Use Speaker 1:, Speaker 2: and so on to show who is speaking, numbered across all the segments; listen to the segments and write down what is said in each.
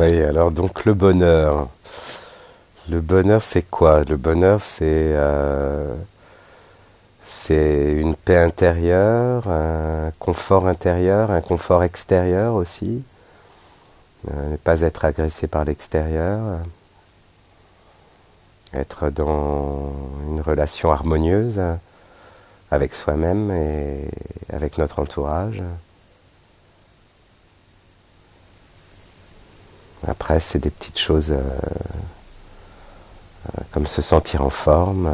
Speaker 1: Oui, alors donc le bonheur. Le bonheur, c'est quoi? Le bonheur, c'est une paix intérieure, un confort intérieur, un confort extérieur aussi. Ne pas être agressé par l'extérieur. Être dans une relation harmonieuse avec soi-même et avec notre entourage. Après, c'est des petites choses comme se sentir en forme,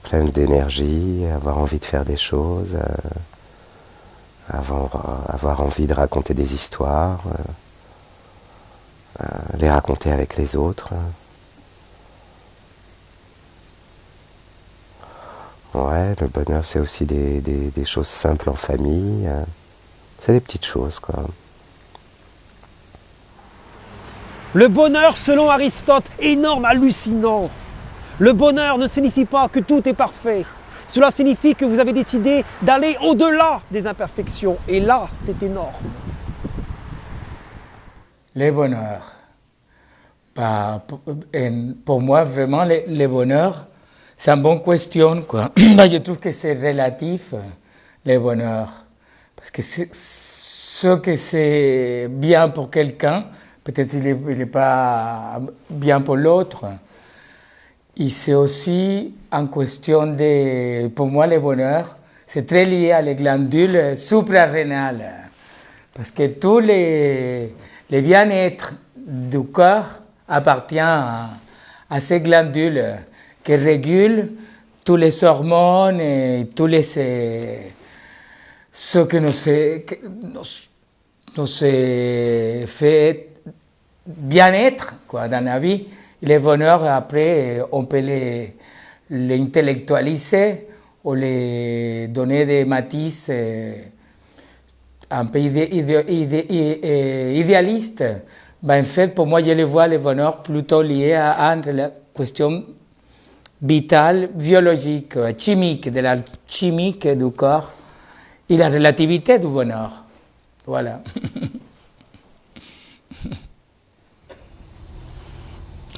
Speaker 1: pleine d'énergie, avoir envie de faire des choses, avoir envie de raconter des histoires, les raconter avec les autres. Ouais, le bonheur, c'est aussi des choses simples en famille. C'est des petites choses, quoi.
Speaker 2: Le bonheur, selon Aristote, énorme, hallucinant. Le bonheur ne signifie pas que tout est parfait. Cela signifie que vous avez décidé d'aller au-delà des imperfections. Et là, c'est énorme.
Speaker 3: Le bonheur. Pour moi, vraiment, le bonheur, c'est une bonne question, quoi. Je trouve que c'est relatif, le bonheur. Parce que ce que c'est bien pour quelqu'un, peut-être il n'est pas bien pour l'autre. Et c'est aussi en question de, pour moi, le bonheur, c'est très lié à les glandules suprarénales. Parce que tout le bien-être du corps appartient à ces glandules qui régulent tous les hormones et tous les ce que nous fait bien-être quoi, dans la vie. Le bonheur, après, on peut l'intellectualiser ou les donner des matices un peu idéaliste. Ben, en fait, pour moi, je le vois le bonheur plutôt lié à une question vitale, biologique, chimique, de la chimique du corps et la relativité du bonheur. Voilà.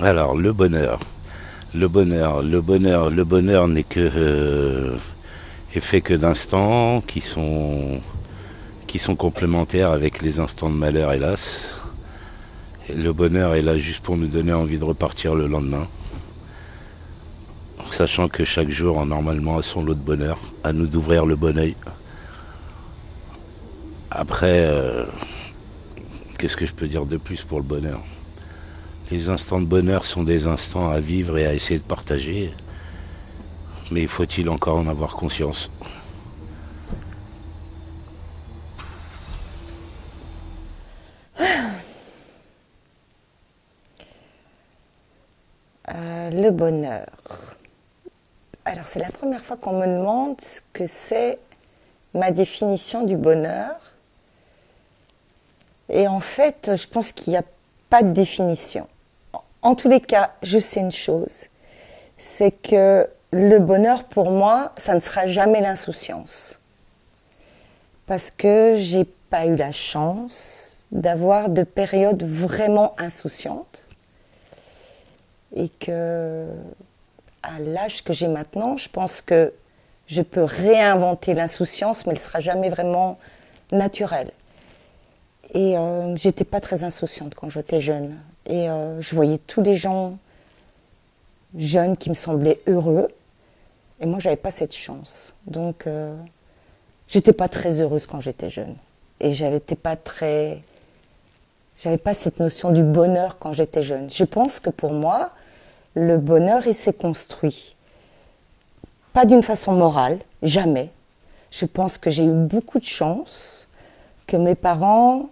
Speaker 4: Alors, le bonheur. Le bonheur n'est que est fait que d'instants qui sont complémentaires avec les instants de malheur, hélas. Et le bonheur est là juste pour nous donner envie de repartir le lendemain. Sachant que chaque jour, normalement, a son lot de bonheur. À nous d'ouvrir le bon œil. Après, qu'est-ce que je peux dire de plus pour le bonheur? Les instants de bonheur sont des instants à vivre et à essayer de partager. Mais faut-il encore en avoir conscience?
Speaker 5: Le bonheur. Alors, c'est la première fois qu'on me demande ce que c'est ma définition du bonheur. Et en fait, je pense qu'il n'y a pas de définition. En tous les cas, je sais une chose, c'est que le bonheur, pour moi, ça ne sera jamais l'insouciance. Parce que j'ai pas eu la chance d'avoir de périodes vraiment insouciantes. Et que, à l'âge que j'ai maintenant, je pense que je peux réinventer l'insouciance, mais elle ne sera jamais vraiment naturelle. Et j'étais pas très insouciante quand j'étais jeune. Et je voyais tous les gens jeunes qui me semblaient heureux. Et moi, j'avais pas cette chance. Donc, j'étais pas très heureuse quand j'étais jeune. Et j'avais pas cette notion du bonheur quand j'étais jeune. Je pense que pour moi, le bonheur, il s'est construit. Pas d'une façon morale, jamais. Je pense que j'ai eu beaucoup de chance, que mes parents,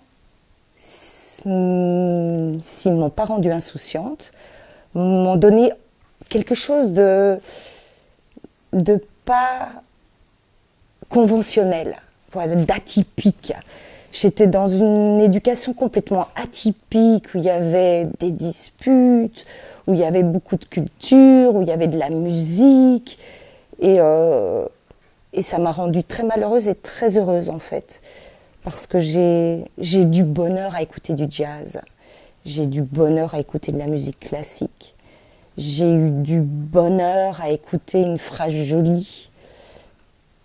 Speaker 5: s'ils ne m'ont pas rendue insouciante, m'ont donné quelque chose de pas conventionnel, voilà, d'atypique. J'étais dans une éducation complètement atypique, où il y avait des disputes, où il y avait beaucoup de culture, où il y avait de la musique. Et ça m'a rendue très malheureuse et très heureuse, en fait. parce que j'ai du bonheur à écouter du jazz, j'ai du bonheur à écouter de la musique classique, j'ai eu du bonheur à écouter une phrase jolie.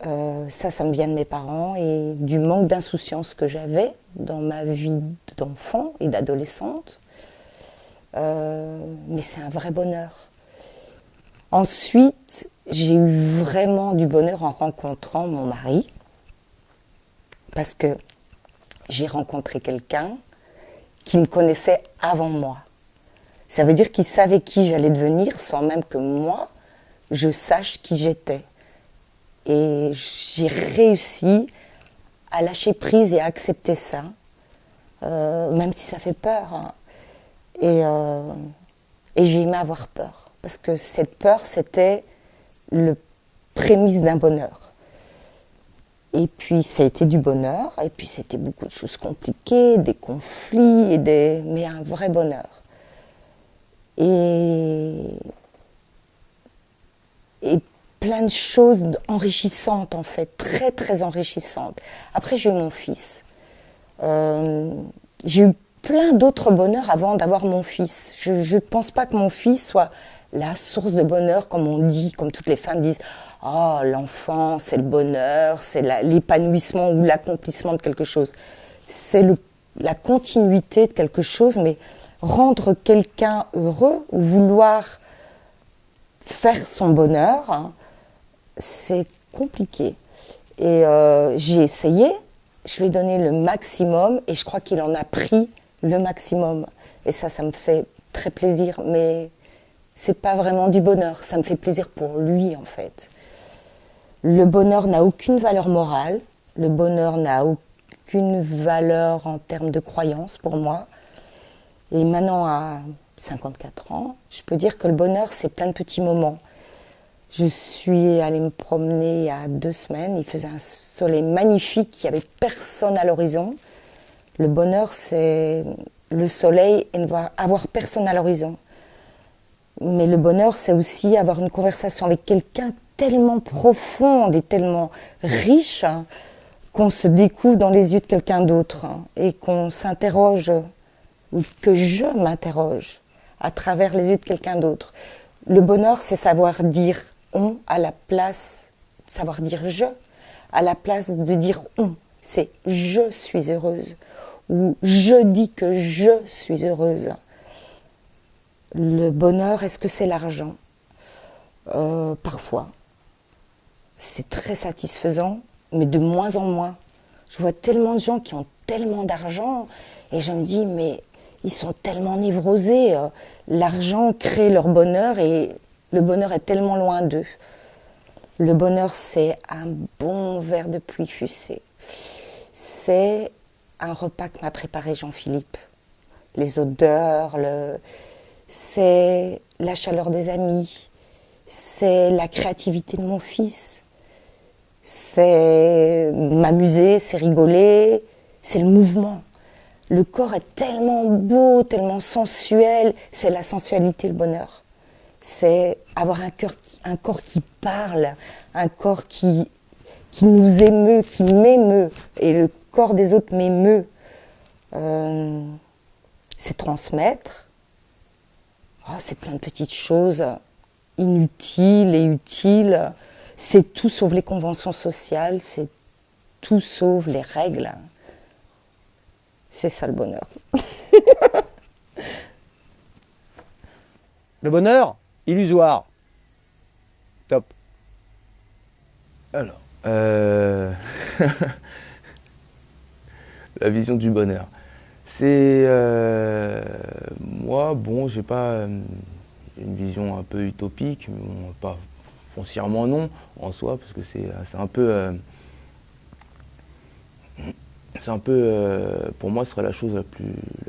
Speaker 5: Ça me vient de mes parents et du manque d'insouciance que j'avais dans ma vie d'enfant et d'adolescente. Mais c'est un vrai bonheur. Ensuite, j'ai eu vraiment du bonheur en rencontrant mon mari, parce que j'ai rencontré quelqu'un qui me connaissait avant moi. Ça veut dire qu'il savait qui j'allais devenir sans même que moi, je sache qui j'étais. Et j'ai réussi à lâcher prise et à accepter ça, même si ça fait peur. Hein. Et j'ai aimé avoir peur, parce que cette peur, c'était le prémisse d'un bonheur. Et puis ça a été du bonheur, et puis c'était beaucoup de choses compliquées, des conflits, mais un vrai bonheur. Et plein de choses enrichissantes en fait, très très enrichissantes. Après j'ai eu mon fils. J'ai eu plein d'autres bonheurs avant d'avoir mon fils. Je ne pense pas que mon fils soit la source de bonheur comme on dit, comme toutes les femmes disent « Oh, l'enfant, c'est le bonheur, c'est l'épanouissement ou l'accomplissement de quelque chose. » C'est la continuité de quelque chose, mais rendre quelqu'un heureux ou vouloir faire son bonheur, hein, c'est compliqué. Et j'ai essayé, je lui ai donné le maximum et je crois qu'il en a pris le maximum. Et ça me fait très plaisir, mais c'est pas vraiment du bonheur, ça me fait plaisir pour lui en fait. Le bonheur n'a aucune valeur morale, le bonheur n'a aucune valeur en termes de croyance pour moi. Et maintenant à 54 ans, je peux dire que le bonheur c'est plein de petits moments. Je suis allée me promener il y a 2 semaines, il faisait un soleil magnifique, il n'y avait personne à l'horizon. Le bonheur, c'est le soleil et ne avoir personne à l'horizon. Mais le bonheur, c'est aussi avoir une conversation avec quelqu'un tellement profonde et tellement riche hein, qu'on se découvre dans les yeux de quelqu'un d'autre hein, et qu'on s'interroge, ou que je m'interroge à travers les yeux de quelqu'un d'autre. Le bonheur, c'est savoir dire on à la place, savoir dire je, à la place de dire on. C'est je suis heureuse ou je dis que je suis heureuse. Le bonheur, est-ce que c'est l'argent ? Parfois. C'est très satisfaisant, mais de moins en moins. Je vois tellement de gens qui ont tellement d'argent et je me dis, mais ils sont tellement névrosés. L'argent crée leur bonheur et le bonheur est tellement loin d'eux. Le bonheur, c'est un bon verre de pluie fussée. C'est un repas que m'a préparé Jean-Philippe. Les odeurs, c'est la chaleur des amis, c'est la créativité de mon fils, c'est m'amuser, c'est rigoler, c'est le mouvement. Le corps est tellement beau, tellement sensuel, c'est la sensualité, le bonheur. C'est avoir un corps qui parle, un corps qui nous émeut, qui m'émeut, et le corps des autres m'émeut. C'est transmettre. Oh, c'est plein de petites choses inutiles et utiles. C'est tout sauf les conventions sociales, c'est tout sauf les règles. C'est ça le bonheur.
Speaker 2: Le bonheur, illusoire. Top.
Speaker 6: Alors, la vision du bonheur. C'est moi, bon, j'ai pas une vision un peu utopique, bon, pas foncièrement non en soi, parce que c'est un peu, pour moi, ce serait la chose la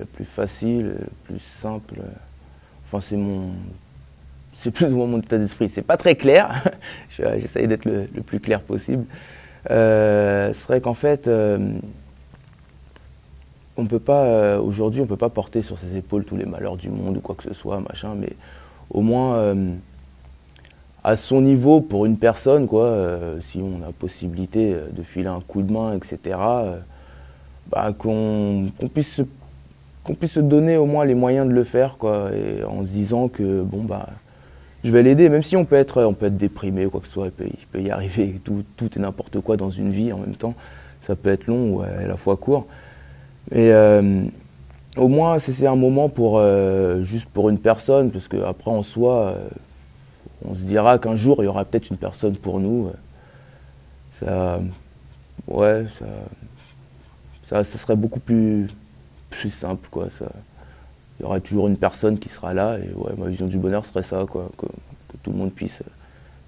Speaker 6: plus facile, la plus simple. Enfin, c'est plus ou moins mon état d'esprit. C'est pas très clair. J'essaye d'être le plus clair possible. Ce serait qu'en fait, on peut pas, aujourd'hui, on peut pas porter sur ses épaules tous les malheurs du monde ou quoi que ce soit, machin, mais au moins, à son niveau, pour une personne, quoi, si on a possibilité de filer un coup de main, etc., qu'on puisse se donner au moins les moyens de le faire, quoi, et en se disant que bon je vais l'aider, même si on peut être déprimé ou quoi que ce soit, il peut y arriver tout et n'importe quoi dans une vie en même temps, ça peut être long ou à la fois court. Mais au moins c'est un moment juste pour une personne, parce qu'après en soi, on se dira qu'un jour il y aura peut-être une personne pour nous. Ça serait beaucoup plus simple, quoi. Il y aura toujours une personne qui sera là, et ouais, ma vision du bonheur serait ça, quoi, que tout le monde puisse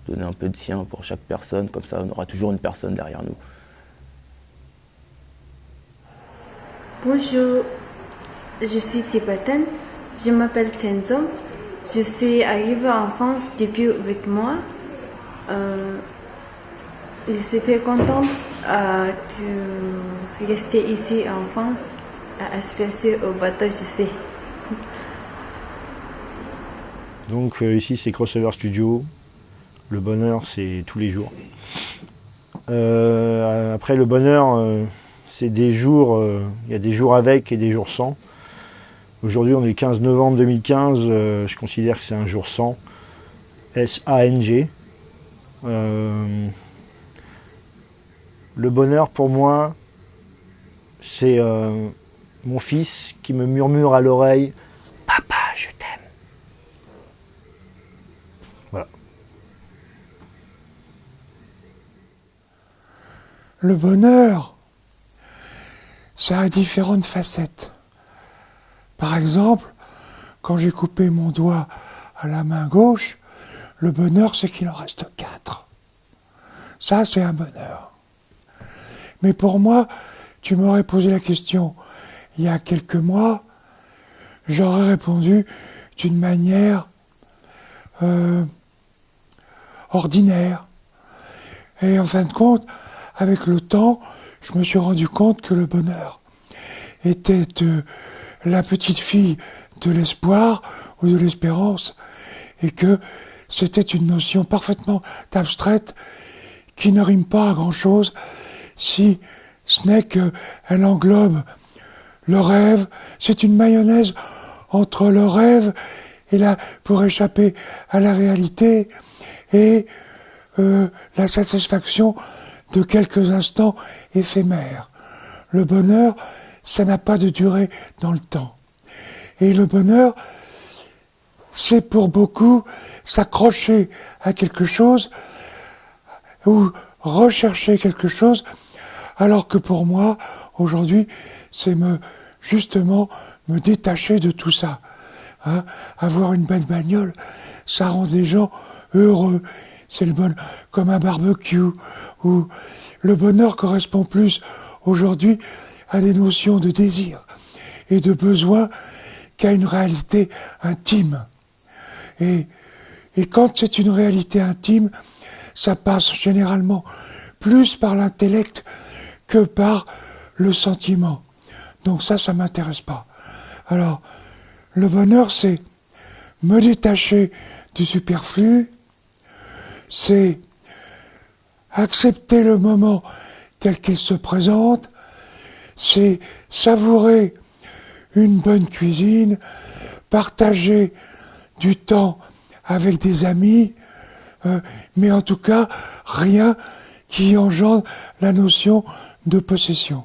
Speaker 6: donner un peu de sien pour chaque personne, comme ça on aura toujours une personne derrière nous.
Speaker 7: Bonjour, je suis tibétaine, je m'appelle Tenzom, je suis arrivée en France depuis 8 mois. Je suis très contente de rester ici en France, à aspirer au bateau, je sais.
Speaker 8: Donc ici c'est Crossover Studio, le bonheur c'est tous les jours. Après le bonheur c'est des jours, il y a des jours avec et des jours sans. Aujourd'hui on est le 15 novembre 2015, je considère que c'est un jour sans, S-A-N-G. Le bonheur pour moi c'est mon fils qui me murmure à l'oreille « Papa, je t'aime ». Voilà.
Speaker 9: Le bonheur, ça a différentes facettes. Par exemple, quand j'ai coupé mon doigt à la main gauche, le bonheur, c'est qu'il en reste 4. Ça, c'est un bonheur. Mais pour moi, tu m'aurais posé la question il y a quelques mois, j'aurais répondu d'une manière ordinaire. Et en fin de compte, avec le temps, je me suis rendu compte que le bonheur était la petite fille de l'espoir ou de l'espérance, et que c'était une notion parfaitement abstraite qui ne rime pas à grand-chose, si ce n'est qu'elle englobe le rêve. C'est une mayonnaise entre le rêve et pour échapper à la réalité, et la satisfaction de quelques instants éphémères. Le bonheur, ça n'a pas de durée dans le temps. Et le bonheur, c'est pour beaucoup s'accrocher à quelque chose ou rechercher quelque chose, alors que pour moi, aujourd'hui, c'est justement me détacher de tout ça. Hein, avoir une belle bagnole, ça rend des gens heureux. C'est le bonheur, comme un barbecue, où le bonheur correspond plus aujourd'hui à des notions de désir et de besoin qu'à une réalité intime. Et quand c'est une réalité intime, ça passe généralement plus par l'intellect que par le sentiment. Donc ça m'intéresse pas. Alors, le bonheur, c'est me détacher du superflu, c'est accepter le moment tel qu'il se présente, c'est savourer une bonne cuisine, partager du temps avec des amis, mais en tout cas, rien qui engendre la notion de possession.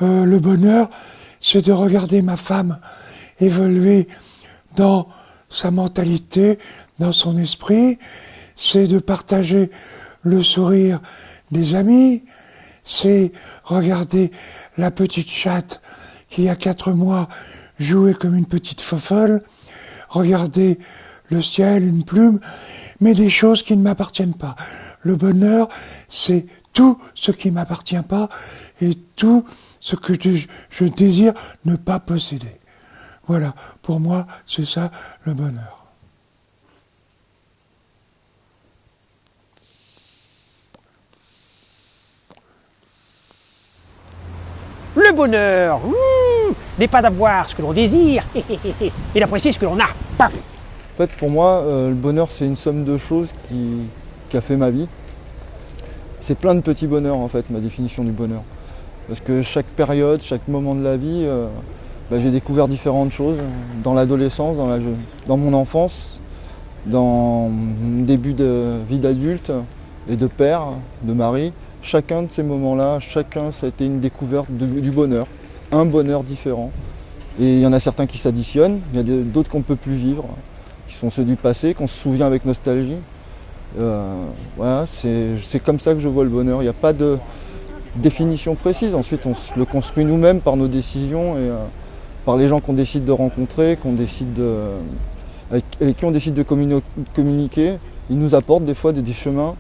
Speaker 9: Le bonheur, c'est de regarder ma femme évoluer dans sa mentalité, dans son esprit, c'est de partager le sourire des amis, c'est regarder la petite chatte qui, il y a 4 mois, jouait comme une petite fofolle, regarder le ciel, une plume, mais des choses qui ne m'appartiennent pas. Le bonheur, c'est tout ce qui ne m'appartient pas et tout ce que je désire ne pas posséder. Voilà, pour moi, c'est ça le bonheur.
Speaker 2: Le bonheur n'est pas d'avoir ce que l'on désire, et d'apprécier ce que l'on a. Paf.
Speaker 10: En fait, pour moi, le bonheur, c'est une somme de choses qui a fait ma vie. C'est plein de petits bonheurs, en fait, ma définition du bonheur. Parce que chaque période, chaque moment de la vie, j'ai découvert différentes choses. Dans l'adolescence, dans mon enfance, dans mon début de vie d'adulte et de père, de mari. Chacun de ces moments-là, ça a été une découverte du bonheur, un bonheur différent. Et il y en a certains qui s'additionnent, il y a d'autres qu'on ne peut plus vivre, qui sont ceux du passé, qu'on se souvient avec nostalgie. Voilà, c'est comme ça que je vois le bonheur. Il n'y a pas de définition précise. Ensuite, on le construit nous-mêmes par nos décisions et par les gens qu'on décide de rencontrer, avec qui on décide de communiquer. Ils nous apportent des fois des chemins,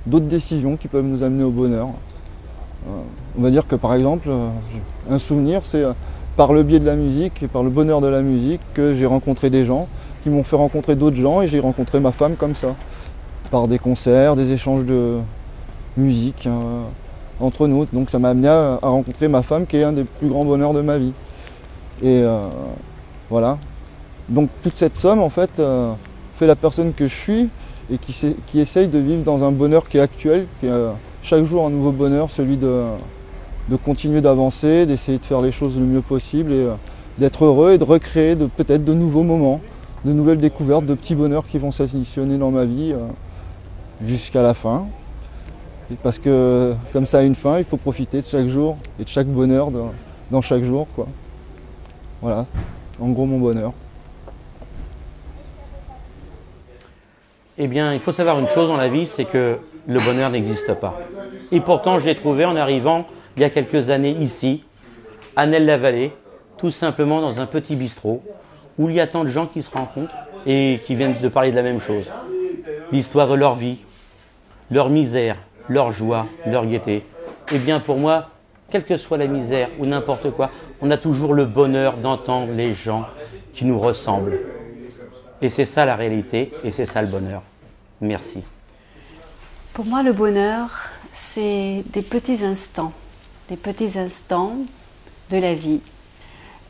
Speaker 10: d'autres décisions qui peuvent nous amener au bonheur. On va dire que par exemple, un souvenir, c'est par le biais de la musique et par le bonheur de la musique que j'ai rencontré des gens qui m'ont fait rencontrer d'autres gens et j'ai rencontré ma femme comme ça. Par des concerts, des échanges de musique entre nous. Donc ça m'a amené à rencontrer ma femme qui est un des plus grands bonheurs de ma vie. Et voilà. Donc toute cette somme en fait fait la personne que je suis et qui essaye de vivre dans un bonheur qui est actuel, qui est chaque jour un nouveau bonheur, celui de continuer d'avancer, d'essayer de faire les choses le mieux possible et d'être heureux et de recréer peut-être de nouveaux moments, de nouvelles découvertes, de petits bonheurs qui vont s'additionner dans ma vie jusqu'à la fin. Et parce que comme ça a une fin, il faut profiter de chaque jour et de chaque bonheur dans chaque jour, quoi. Voilà, en gros mon bonheur.
Speaker 11: Eh bien, il faut savoir une chose dans la vie, c'est que le bonheur n'existe pas. Et pourtant, je l'ai trouvé en arrivant il y a quelques années ici, à Nesle-la-Vallée, tout simplement dans un petit bistrot, où il y a tant de gens qui se rencontrent et qui viennent de parler de la même chose. L'histoire de leur vie, leur misère, leur joie, leur gaieté. Eh bien, pour moi, quelle que soit la misère ou n'importe quoi, on a toujours le bonheur d'entendre les gens qui nous ressemblent. Et c'est ça la réalité, et c'est ça le bonheur. Merci.
Speaker 12: Pour moi, le bonheur, c'est des petits instants de la vie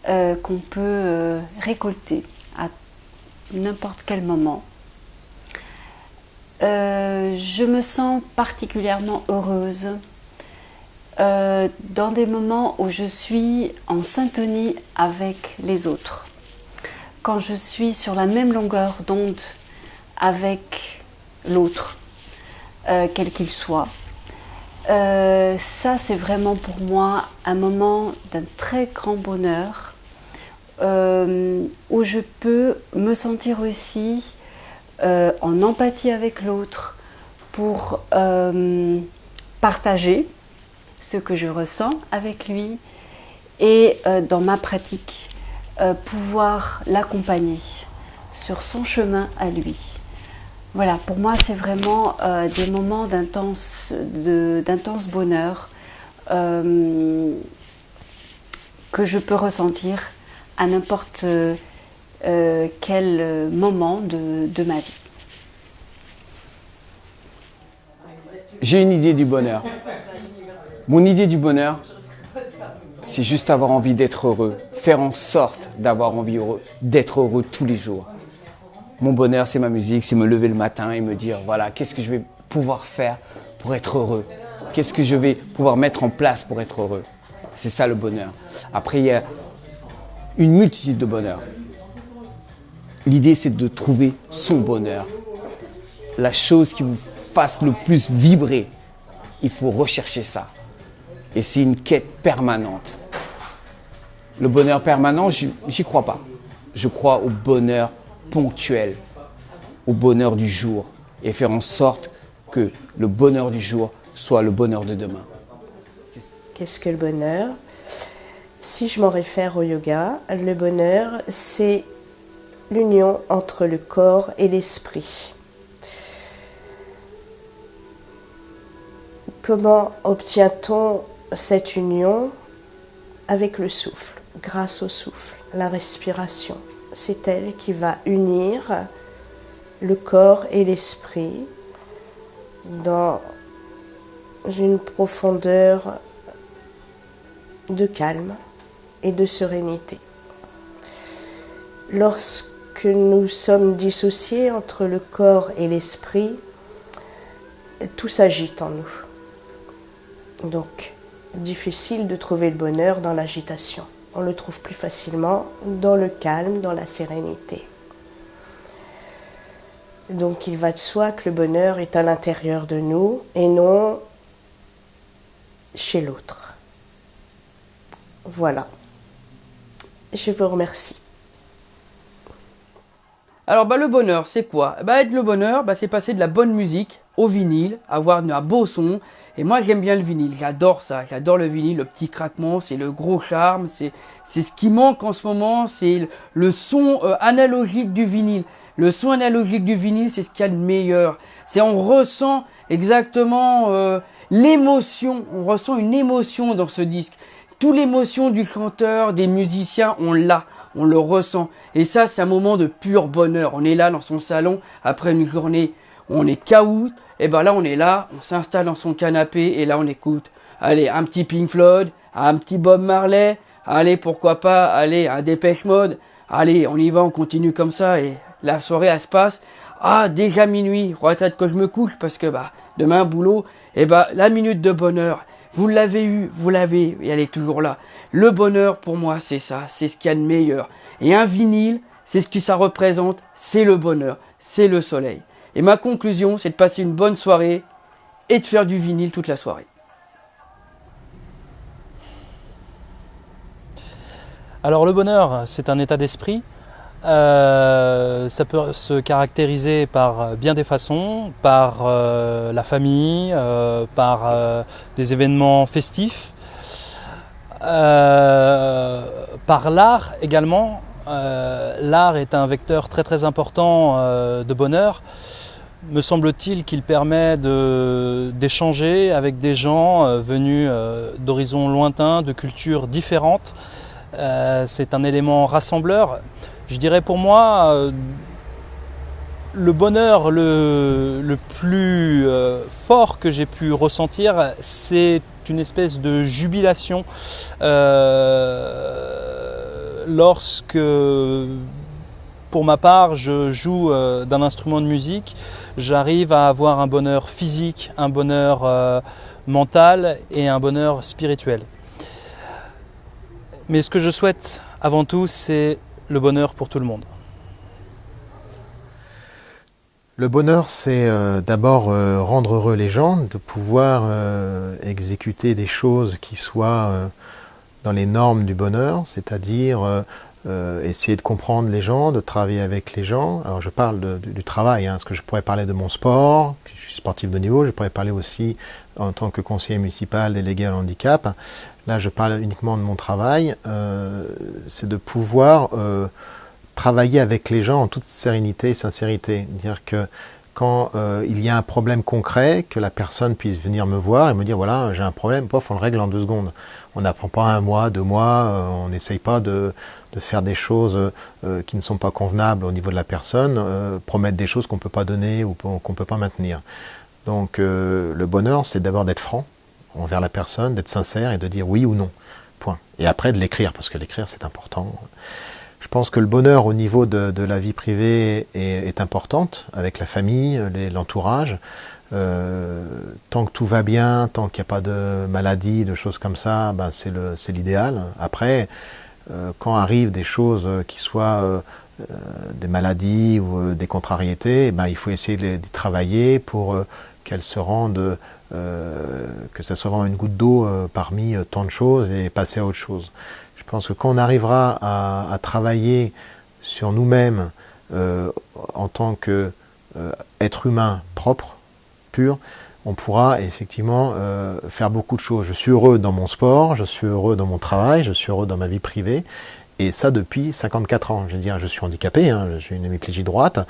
Speaker 12: qu'on peut récolter à n'importe quel moment. Je me sens particulièrement heureuse dans des moments où je suis en syntonie avec les autres. Quand je suis sur la même longueur d'onde avec l'autre, quel qu'il soit. Ça, c'est vraiment pour moi un moment d'un très grand bonheur où je peux me sentir aussi en empathie avec l'autre pour partager ce que je ressens avec lui et dans ma pratique pouvoir l'accompagner sur son chemin à lui. Voilà, pour moi c'est vraiment des moments d'intense bonheur que je peux ressentir à n'importe quel moment de ma vie.
Speaker 13: J'ai une idée du bonheur. Mon idée du bonheur, c'est juste avoir envie d'être heureux, faire en sorte d'avoir envie d'être heureux tous les jours. Mon bonheur, c'est ma musique, c'est me lever le matin et me dire, voilà, qu'est-ce que je vais pouvoir faire pour être heureux? Qu'est-ce que je vais pouvoir mettre en place pour être heureux? C'est ça le bonheur. Après, il y a une multitude de bonheurs. L'idée, c'est de trouver son bonheur. La chose qui vous fasse le plus vibrer, il faut rechercher ça. Et c'est une quête permanente. Le bonheur permanent, j'y crois pas. Je crois au bonheur ponctuel, au bonheur du jour, et faire en sorte que le bonheur du jour soit le bonheur de demain.
Speaker 14: Qu'est-ce que le bonheur? Si je m'en réfère au yoga, le bonheur, c'est l'union entre le corps et l'esprit. Comment obtient-on cette union? Avec le souffle, grâce au souffle, la respiration. C'est elle qui va unir le corps et l'esprit dans une profondeur de calme et de sérénité. Lorsque nous sommes dissociés entre le corps et l'esprit, tout s'agite en nous. Donc, difficile de trouver le bonheur dans l'agitation. On le trouve plus facilement dans le calme, dans la sérénité. Donc il va de soi que le bonheur est à l'intérieur de nous et non chez l'autre. Voilà. Je vous remercie.
Speaker 15: Alors le bonheur, c'est quoi? Être le bonheur, c'est passer de la bonne musique au vinyle, avoir un beau son. Et moi j'aime bien le vinyle, j'adore ça, j'adore le vinyle, le petit craquement, c'est le gros charme, c'est ce qui manque en ce moment, c'est le son analogique du vinyle. Le son analogique du vinyle, c'est ce qu'il y a de meilleur. On ressent exactement l'émotion, on ressent une émotion dans ce disque. Toute l'émotion du chanteur, des musiciens, on l'a, on le ressent. Et ça, c'est un moment de pur bonheur. On est là dans son salon, après une journée, on est KO. Et là, on est là, on s'installe dans son canapé et là, on écoute. Allez, un petit Pink Floyd, un petit Bob Marley. Allez, pourquoi pas, allez, un Depeche Mode. Allez, on y va, on continue comme ça et la soirée, elle se passe. Ah, déjà minuit, il faudrait peut-être que je me couche parce que demain, boulot. La minute de bonheur, vous l'avez eu, vous l'avez, et elle est toujours là. Le bonheur, pour moi, c'est ça, c'est ce qu'il y a de meilleur. Et un vinyle, c'est ce que ça représente, c'est le bonheur, c'est le soleil. Et ma conclusion, c'est de passer une bonne soirée et de faire du vinyle toute la soirée.
Speaker 16: Alors le bonheur, c'est un état d'esprit. Ça peut se caractériser par bien des façons, par la famille, par des événements festifs, par l'art également. L'art est un vecteur très très important de bonheur. Me semble-t-il qu'il permet d'échanger avec des gens venus d'horizons lointains, de cultures différentes. C'est un élément rassembleur. Je dirais pour moi, le bonheur le plus fort que j'ai pu ressentir, c'est une espèce de jubilation lorsque, pour ma part, je joue d'un instrument de musique, j'arrive à avoir un bonheur physique, un bonheur mental et un bonheur spirituel. Mais ce que je souhaite avant tout, c'est le bonheur pour tout le monde.
Speaker 17: Le bonheur, c'est d'abord rendre heureux les gens, de pouvoir exécuter des choses qui soient dans les normes du bonheur, c'est-à-dire essayer de comprendre les gens, de travailler avec les gens. Alors je parle du travail, parce que je pourrais parler de mon sport, je suis sportif de haut niveau, je pourrais parler aussi en tant que conseiller municipal délégué à l'handicap. Là, je parle uniquement de mon travail, c'est de pouvoir travailler avec les gens en toute sérénité et sincérité. Dire que quand il y a un problème concret, que la personne puisse venir me voir et me dire voilà, j'ai un problème, pof, on le règle en 2 secondes. On n'apprend pas 1 mois, 2 mois, on n'essaye pas de faire des choses qui ne sont pas convenables au niveau de la personne, promettre des choses qu'on ne peut pas donner ou qu'on ne peut pas maintenir. Donc le bonheur, c'est d'abord d'être franc envers la personne, d'être sincère et de dire oui ou non. Point. Et après de l'écrire, parce que l'écrire c'est important. Je pense que le bonheur au niveau de la vie privée est importante, avec la famille, l'entourage. Tant que tout va bien, tant qu'il n'y a pas de maladie, de choses comme ça, c'est l'idéal. Après, quand arrivent des choses qui soient des maladies ou des contrariétés, il faut essayer d'y travailler pour qu'elles se rendent, que ça soit vraiment une goutte d'eau parmi tant de choses et passer à autre chose. Je pense que quand on arrivera à travailler sur nous-mêmes en tant qu'être humain propre, pur, on pourra effectivement faire beaucoup de choses. Je suis heureux dans mon sport, je suis heureux dans mon travail, je suis heureux dans ma vie privée, et ça depuis 54 ans. Je veux dire, je suis handicapé, j'ai une hémiplégie droite,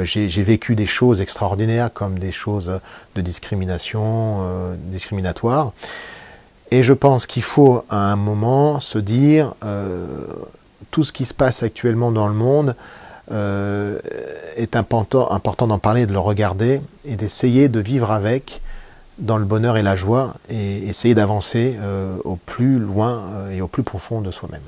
Speaker 17: j'ai vécu des choses extraordinaires comme des choses de discrimination, discriminatoires. Et je pense qu'il faut à un moment se dire tout ce qui se passe actuellement dans le monde est important d'en parler, de le regarder et d'essayer de vivre avec dans le bonheur et la joie et essayer d'avancer au plus loin et au plus profond de soi-même.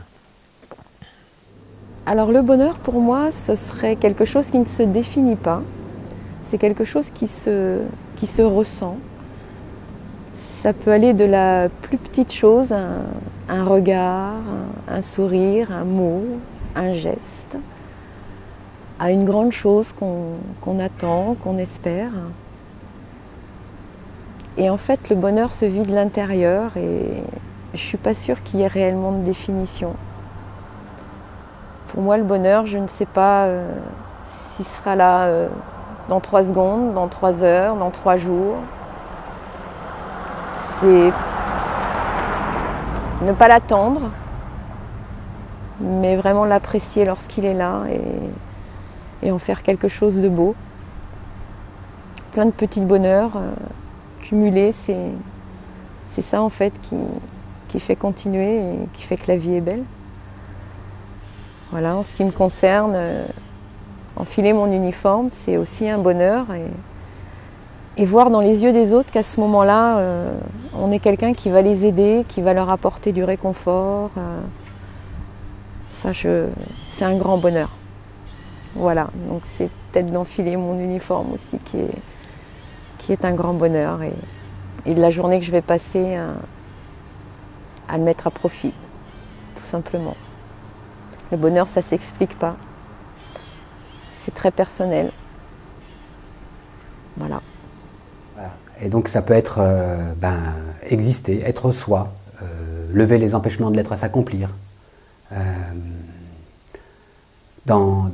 Speaker 18: Alors le bonheur pour moi ce serait quelque chose qui ne se définit pas, c'est quelque chose qui se ressent. Ça peut aller de la plus petite chose, un regard, un sourire, un mot, un geste, à une grande chose qu'on attend, qu'on espère. Et en fait, le bonheur se vit de l'intérieur et je ne suis pas sûre qu'il y ait réellement de définition. Pour moi, le bonheur, je ne sais pas s'il sera là dans 3 secondes, dans 3 heures, dans 3 jours. C'est ne pas l'attendre, mais vraiment l'apprécier lorsqu'il est là et en faire quelque chose de beau. Plein de petits bonheurs cumulés, c'est ça en fait qui fait continuer et qui fait que la vie est belle. Voilà, en ce qui me concerne, enfiler mon uniforme, c'est aussi un bonheur et voir dans les yeux des autres qu'à ce moment-là, on est quelqu'un qui va les aider, qui va leur apporter du réconfort. C'est un grand bonheur. Voilà, donc c'est peut-être d'enfiler mon uniforme aussi qui est un grand bonheur et de la journée que je vais passer à le mettre à profit, tout simplement. Le bonheur, ça ne s'explique pas. C'est très personnel. Voilà.
Speaker 19: Et donc ça peut être exister, être soi, lever les empêchements de l'être à s'accomplir. Dans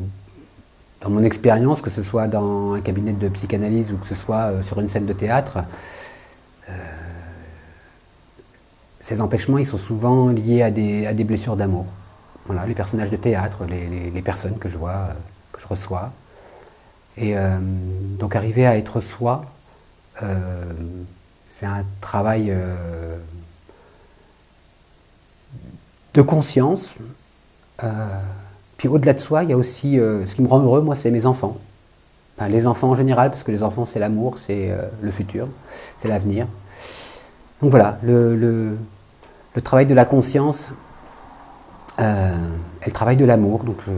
Speaker 19: mon expérience, que ce soit dans un cabinet de psychanalyse ou que ce soit sur une scène de théâtre, ces empêchements ils sont souvent liés à des blessures d'amour. Voilà, les personnages de théâtre, les personnes que je vois, que je reçois. Et donc arriver à être soi, c'est un travail de conscience. Puis au-delà de soi, il y a aussi ce qui me rend heureux, moi, c'est mes enfants. Enfin, les enfants en général, parce que les enfants, c'est l'amour, c'est le futur, c'est l'avenir. Donc voilà, le travail de la conscience et le travail de l'amour. Donc on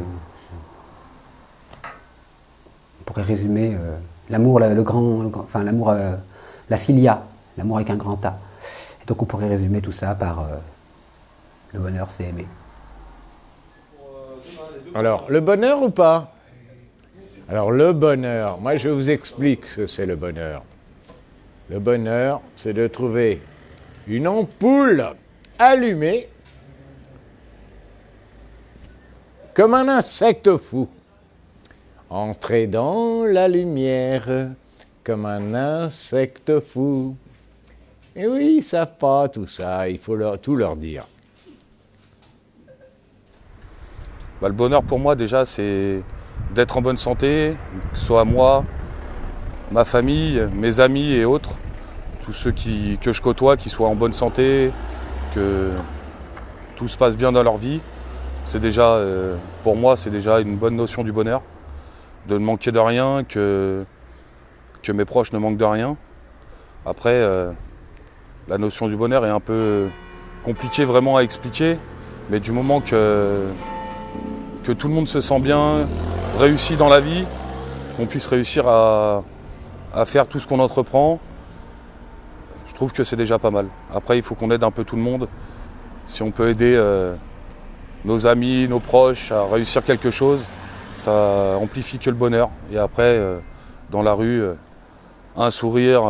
Speaker 19: pourrait résumer l'amour, l'amour, la philia, l'amour avec un grand A. Et donc on pourrait résumer tout ça par le bonheur, c'est aimer.
Speaker 20: Alors, le bonheur ou pas? Alors, le bonheur, moi je vous explique ce que c'est le bonheur. Le bonheur, c'est de trouver une ampoule allumée comme un insecte fou. Entrer dans la lumière comme un insecte fou. Et oui, ils ne savent pas tout ça, il faut tout leur dire.
Speaker 21: Le bonheur pour moi déjà c'est d'être en bonne santé, que ce soit moi, ma famille, mes amis et autres, tous ceux que je côtoie qui soient en bonne santé, que tout se passe bien dans leur vie. C'est déjà, pour moi, c'est déjà une bonne notion du bonheur, de ne manquer de rien, que mes proches ne manquent de rien. Après, la notion du bonheur est un peu compliquée vraiment à expliquer, mais du moment que tout le monde se sent bien, réussi dans la vie, qu'on puisse réussir à faire tout ce qu'on entreprend, je trouve que c'est déjà pas mal. Après, il faut qu'on aide un peu tout le monde. Si on peut aider nos amis, nos proches à réussir quelque chose, ça amplifie que le bonheur. Et après, dans la rue, un sourire,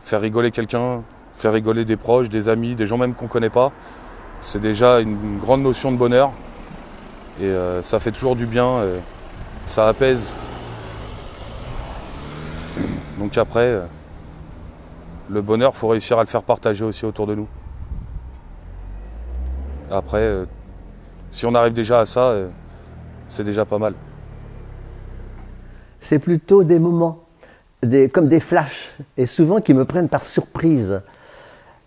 Speaker 21: faire rigoler quelqu'un, faire rigoler des proches, des amis, des gens même qu'on ne connaît pas, c'est déjà une grande notion de bonheur. Et ça fait toujours du bien, ça apaise. Donc après, le bonheur, il faut réussir à le faire partager aussi autour de nous. Après, si on arrive déjà à ça, c'est déjà pas mal.
Speaker 22: C'est plutôt des moments, comme des flashs, et souvent qui me prennent par surprise.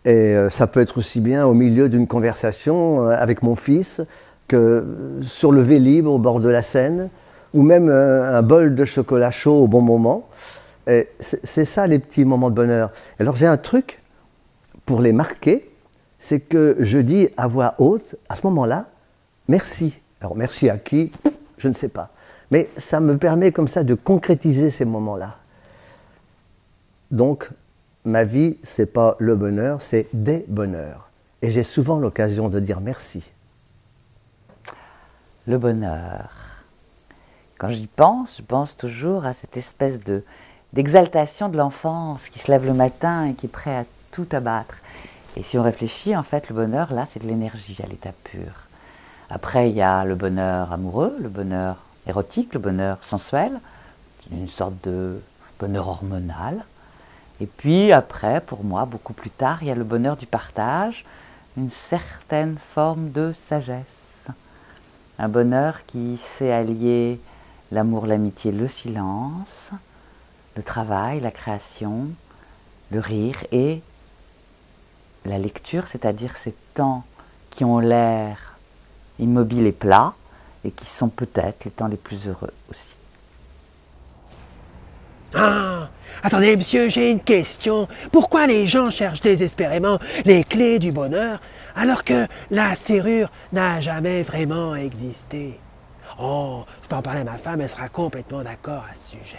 Speaker 22: Et ça peut être aussi bien au milieu d'une conversation avec mon fils, que sur le Vélib au bord de la Seine, ou même un bol de chocolat chaud au bon moment. C'est ça les petits moments de bonheur. Alors j'ai un truc pour les marquer, c'est que je dis à voix haute, à ce moment-là, merci. Alors merci à qui? Je ne sais pas. Mais ça me permet comme ça de concrétiser ces moments-là. Donc, ma vie, c'est pas le bonheur, c'est des bonheurs. Et j'ai souvent l'occasion de dire merci.
Speaker 1: Le bonheur. Quand j'y pense, je pense toujours à cette espèce d'exaltation de l'enfance qui se lève le matin et qui est prêt à tout abattre. Et si on réfléchit, en fait, le bonheur, là, c'est de l'énergie à l'état pur. Après, il y a le bonheur amoureux, le bonheur érotique, le bonheur sensuel, une sorte de bonheur hormonal. Et puis après, pour moi, beaucoup plus tard, il y a le bonheur du partage, une certaine forme de sagesse. Un bonheur qui sait allier l'amour, l'amitié, le silence, le travail, la création, le rire et la lecture, c'est-à-dire ces temps qui ont l'air immobiles et plats et qui sont peut-être les temps les plus heureux aussi.
Speaker 2: Ah, attendez, monsieur, j'ai une question. Pourquoi les gens cherchent désespérément les clés du bonheur alors que la serrure n'a jamais vraiment existé? Oh, je peux en parler à ma femme, elle sera complètement d'accord à ce sujet.